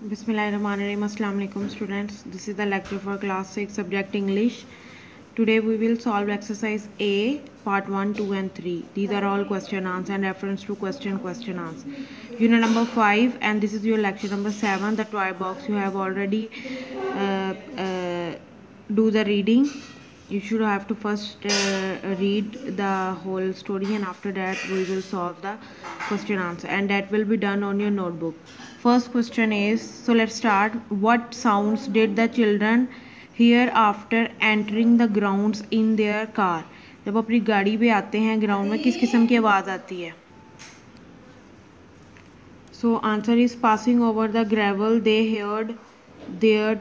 Bismillahirrahmanirrahim. Assalamu alaikum students. This is the lecture for class 6 subject English. Today we will solve exercise A part 1, 2 and 3. These are all question answer and reference to question answer. Unit number 5 and this is your lecture number 7, the toy box. You have already do the reading. You should have to first read the whole story and after that we will solve the question answer and that will be done on your notebook. First question is, so let's start. What sounds did the children hear after entering the grounds in their car? जब अपनी गाड़ी पे आते हैं ground में किस किस्म की आवाज़ आती है? So answer is passing over the gravel they heard their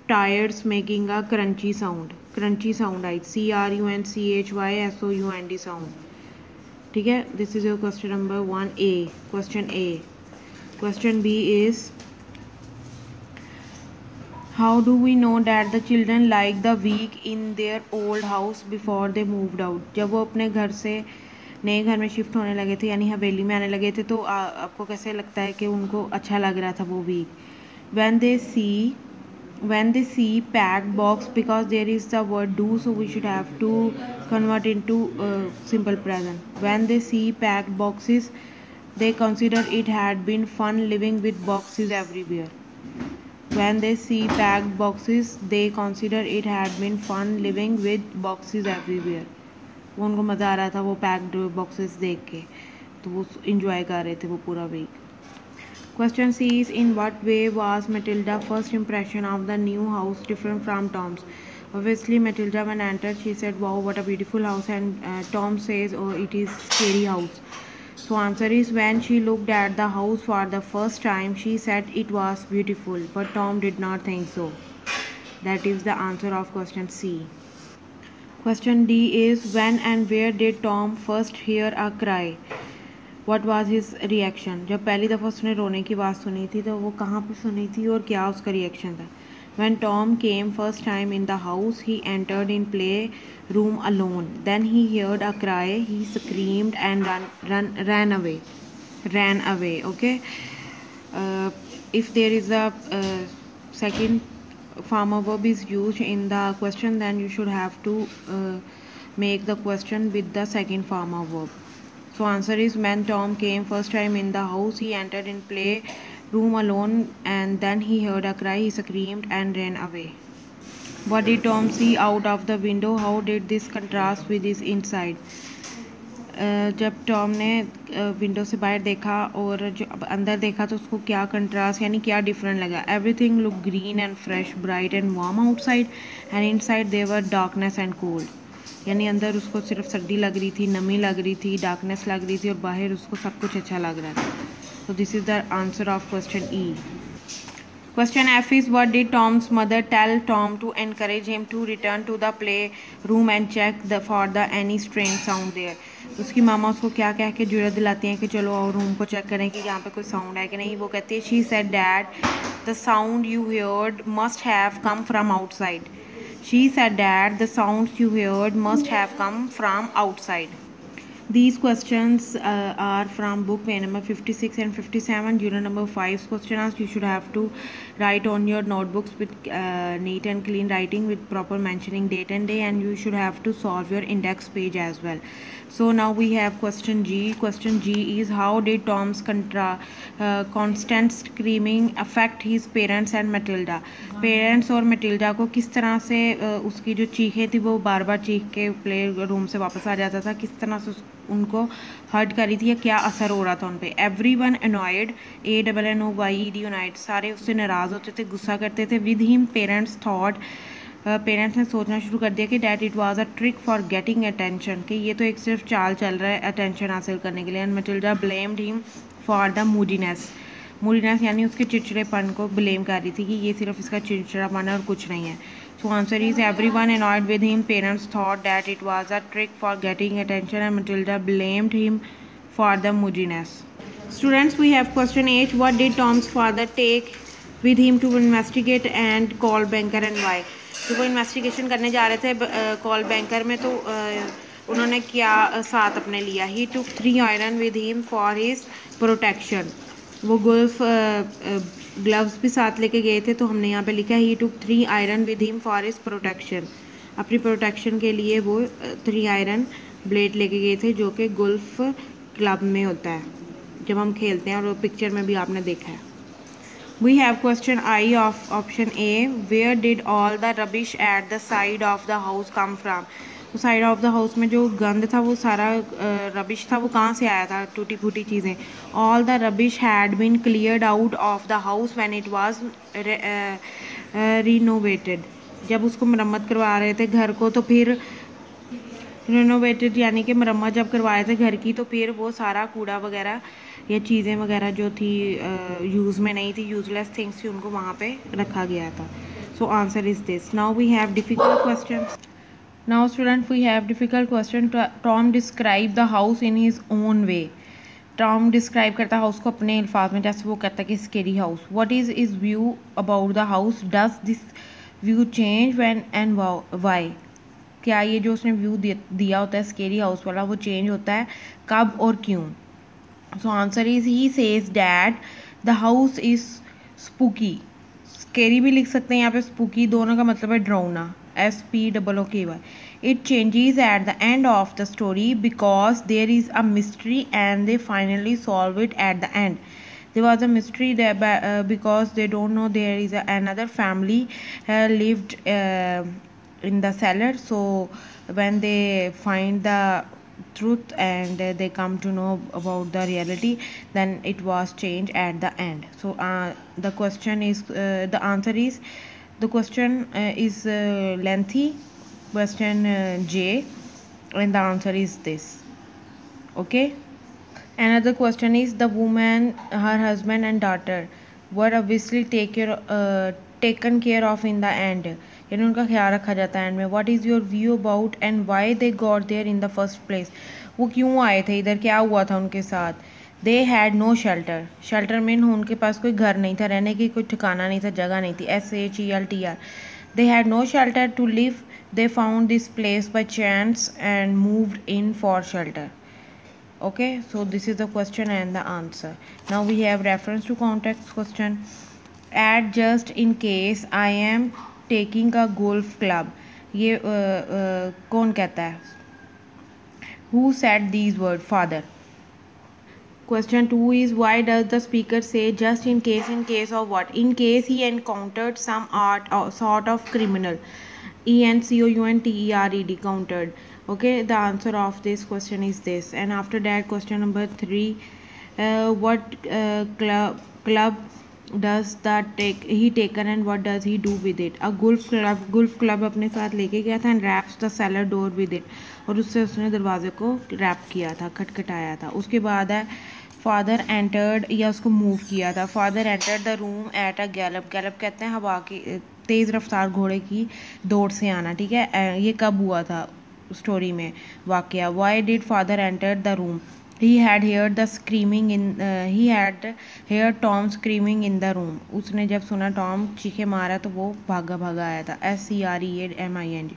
tires making a crunchy sound. Crunchy sound I CRUNCHYSOUND sound. ठीक है, this is your question number 1A. Question A. Question B is, how do we know that the children like the week in their old house before they moved out? जब वो अपने घर से नए घर में शिफ्ट होने लगे थे यानी हवेली में आने लगे थे तो आपको कैसे लगता है कि उनको अच्छा लग रहा था वो week? When they see packed box, because there is the word do, so we should have to convert into simple present. When they see packed boxes, they consider it had been fun living with boxes everywhere. When they see packed boxes, they consider it had been fun living with boxes everywhere. वो उनको मज़ा आ रहा था वो packed boxes देख के, तो वो इंजॉय कर रहे थे वो पूरा week. Question C is, in what way was Matilda's first impression of the new house different from Tom's? Obviously, Matilda when entered, she said, "Wow, what a beautiful house," and Tom says, "Oh, it is scary house." So answer is, when she looked at the house for the first time, she said it was beautiful, but Tom did not think so. That is the answer of question C. Question D is, when and where did Tom first hear a cry? What was his reaction? जब पहली दफ़ा उसने रोने की आवाज़ सुनी थी तो वो कहाँ पे सुनी थी और क्या उसका रिएक्शन था? When Tom came first time in the house, he entered in play room alone. Then he heard a cry. He screamed and ran away. Ran away. Okay. If there is a second form of verb is used in the question, then you should have to make the question with the second form of verb. So answer is, when Tom came first time in the house, he entered in play room alone and then he heard a cry, he screamed and ran away. What did Tom see out of the window? How did this contrast with his inside? जब Tom ने window से बाहर देखा और जो अंदर देखा तो उसको क्या कंट्रास्ट यानी क्या डिफरेंट लगा? Everything look green and fresh, bright and warm outside and inside there darkness and cold. यानी अंदर उसको सिर्फ सर्दी लग रही थी, नमी लग रही थी, डार्कनेस लग रही थी और बाहर उसको सब कुछ अच्छा लग रहा था. So this is the answer of question E. Question F is, what did Tom's mother tell Tom to encourage him to return to the play room and check for the any strange sound there? उसकी मामा उसको क्या कह के जुर्रत दिलाती हैं कि चलो और रूम को चेक करें कि यहाँ पे कोई साउंड है कि नहीं. वो कहती है, she said that the sound you heard must have come from outside. She said that the sounds you heard must have come from outside. These questions are from book page number 56 and 57. Unit number 5 questions you should have to write on your notebooks with neat and clean writing with proper mentioning date and day, and you should have to solve your index page as well. So now we have question G. Question G is, how did Tom's constant screaming affect his parents and Matilda? Parents और Matilda को किस तरह से उसकी जो चीखें थी वो बार बार चीख के प्ले रूम से वापस आ जाता था, किस तरह से उनको हर्ट करी थी या क्या असर हो रहा था उन पर? Everyone annoyed, ANNOYED annoyed, सारे उससे नाराज़ होते थे, गुस्सा करते थे. With him parents thought, parents ने सोचना शुरू कर दिया कि that it was a trick for getting attention, कि ये तो एक सिर्फ चाल चल रहा है अटेंशन हासिल करने के लिए. And Matilda blamed him for the मूडीनेस. मूडीनेस यानी उसके चिड़चिड़ेपन को ब्लेम कर रही थी कि ये सिर्फ इसका चिड़चिड़ापन है और कुछ नहीं है. So answer is, everyone annoyed with him, parents thought that it was a trick for getting attention and Matilda blamed him for the moodiness. Students, we have question 8. What did Tom's father take with him to investigate and call banker and why? तो वो investigation करने जा रहे थे call banker में, तो उन्होंने क्या साथ अपने लिया? ही टुक 3 iron with him for his protection. वो गोल्फ ग्लव्स भी साथ लेके गए थे, तो हमने यहाँ पे लिखा है ही टुक 3 iron with him for his protection. अपनी प्रोटेक्शन के लिए वो 3 आयरन ब्लेड लेके गए थे, जो कि गोल्फ क्लब में होता है जब हम खेलते हैं, और वो पिक्चर में भी आपने देखा है। We have question I of option A, where did all the rubbish at the side of the house come from. तो साइड ऑफ द हाउस में जो गंद था, वो सारा रबिश था, वो कहाँ से आया था, टूटी फूटी चीज़ें। All the rubbish had been cleared out of the house when it was renovated. जब उसको मरम्मत करवा रहे थे घर को, तो फिर रिनोवेटेड यानी कि मरम्मत जब करवाए थे घर की, तो फिर वो सारा कूड़ा वगैरह या चीज़ें वगैरह जो थी यूज़ में नहीं थी, यूजलेस थिंग्स थी, उनको वहाँ पे रखा गया था। So answer is this. Now we have difficult question. Now student, we have difficult question. Tom describe the house in his own way. Tom describe करता है हाउस को अपने अल्फाज में, जैसे वो कहता है कि scary house. What is his view about the house? Does this view change when and why? क्या ये जो उसने व्यू दिया होता है स्केरी हाउस वाला, वो चेंज होता है कब और क्यों? So answer is he says that the house is spooky. Scary भी लिख सकते हैं यहाँ पे, स्पूकी दोनों का मतलब है डरावना, SPOOKY. It changes at the end of the story because there is a mystery and they finally solve it at the end. There was a mystery there because they don't know there is another family lived in the cellar. So when they find the truth and they come to know about the reality, then it was changed at the end. So the question is the answer is, the question is lengthy, question J, and the answer is this. Okay, another question is, the woman, her husband and daughter were obviously taken care of in the end, यानी उनका ख्याल रखा जाता है end में। What is your view about and why they got there in the first place. वो क्यों आए थे इधर, क्या हुआ था उनके साथ। They had no shelter, shelter mean उनके पास कोई घर नहीं था, रहने की कोई ठिकाना नहीं था, जगह नहीं थी, SHELTER। They had no shelter to live, they found this place by chance and moved in for shelter. Okay, so this is the question and the answer. Now we have reference to context question. Add just in case I am taking a golf club. ये कौन कहता है? Who said these words? Father. Question 2 is, why does the speaker say just in case of what? In case he encountered some sort of criminal. ENCOUNTERED, countered. Okay, the answer of this question is this. And after that, question number 3, what club does that he taken and what does he do with it? A golf club अपने साथ लेके गया था and wraps the cellar door with it, और उससे उसने दरवाजे को रैप किया था, खटखटाया था। उसके बाद है फादर एंटर्ड, या उसको मूव किया था। Father entered the room at a Gallup, Gallup कहते हैं हवा की तेज़ रफ्तार घोड़े की दौड़ से आना, ठीक है। ये कब हुआ था स्टोरी में वाकया। Why did father enter the room? he had heard the screaming in he had heard Tom screaming in the room. उसने जब सुना टॉम चीखे मारा तो वो भागा आया था, SCREAMING.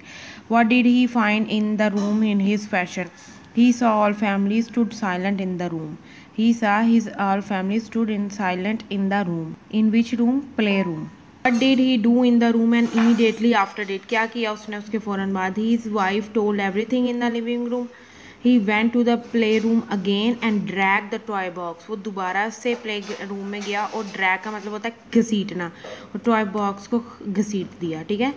What did he find in the room in his fashion? He saw all families stood silent in the room. He saw his all families stood in silent in the room. In which room? Playroom. What did he do in the room and immediately after it? क्या किया उसने उसके फ़ौरन बाद? His wife told everything in the living room. He went to the playroom again and dragged the toy box. वो दोबारा से play room में गया, और ड्रैग का मतलब होता है घसीटना, और टॉय बॉक्स को घसीट दिया, ठीक है।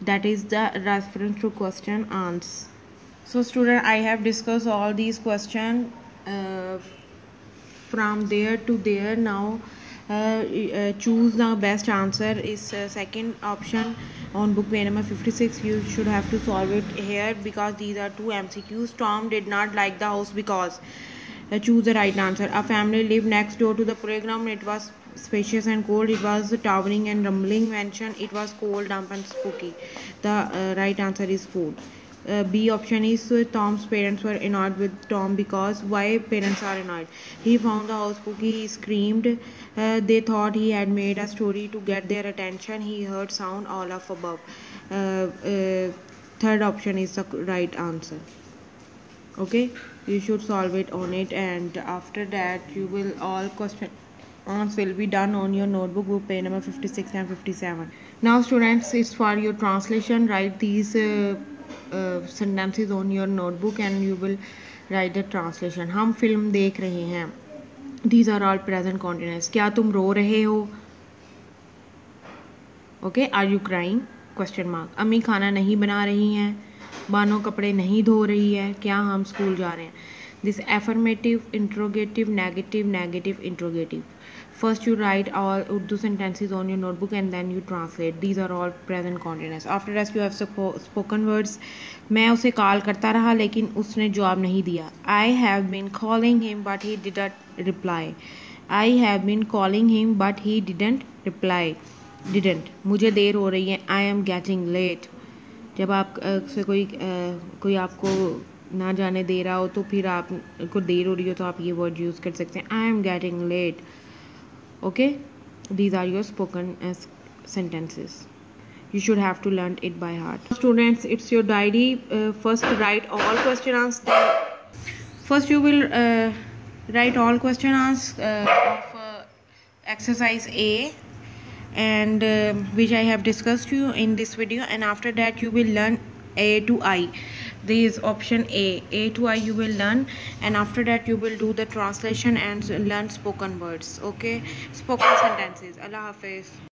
That is the reference to question answer. So student, I have discussed all these questions from there to there. Now choose the best answer is second option on book page number 56. You should have to solve it here because these are two MCQs. Tom did not like the house because choose the right answer. A family lived next door to the playground. It was spacious and cold. It was towering and rumbling mansion. It was cold, damp and spooky. The right answer is food. B option is Tom's parents were annoyed with Tom because why parents are annoyed? He found the house spooky. He screamed. They thought he had made a story to get their attention. He heard sound all of above. Third option is the right answer. Okay, you should solve it on it, and after that you will all question answer will be done on your notebook book page number 56 and 57. Now students, it's for your translation. Write these sentences on your notebook and you will write the translation. हम film देख रहे हैं. These are all present continuous. क्या तुम रो रहे हो? Okay, are you crying? Question mark. अम्मी खाना नहीं बना रही हैं. बानो कपड़े नहीं धो रही है. क्या हम स्कूल जा रहे हैं? This affirmative, interrogative, negative, interrogative. First you write all Urdu sentences on your notebook and then you translate. These are all present continuous. After that you have spoken words. मैं उसे कॉल करता रहा लेकिन उसने जवाब नहीं दिया. I have been calling him but he didn't reply. I have been calling him but he didn't reply. Didn't. मुझे देर हो रही है. I am getting late. जब आप से कोई आपको ना जाने दे रहा हो तो फिर आपको देर हो रही हो तो आप ये वर्ड यूज़ कर सकते हैं. I am getting late. Okay, these are your spoken sentences. You should have to learn it by heart. Students, it's your diary. First write all question answers. First you will write all question answers of exercise A, and which I have discussed to you in this video, and after that you will learn A to I. This is option A to I you will learn, and after that you will do the translation and learn spoken words. Okay, spoken sentences. Allah Hafiz.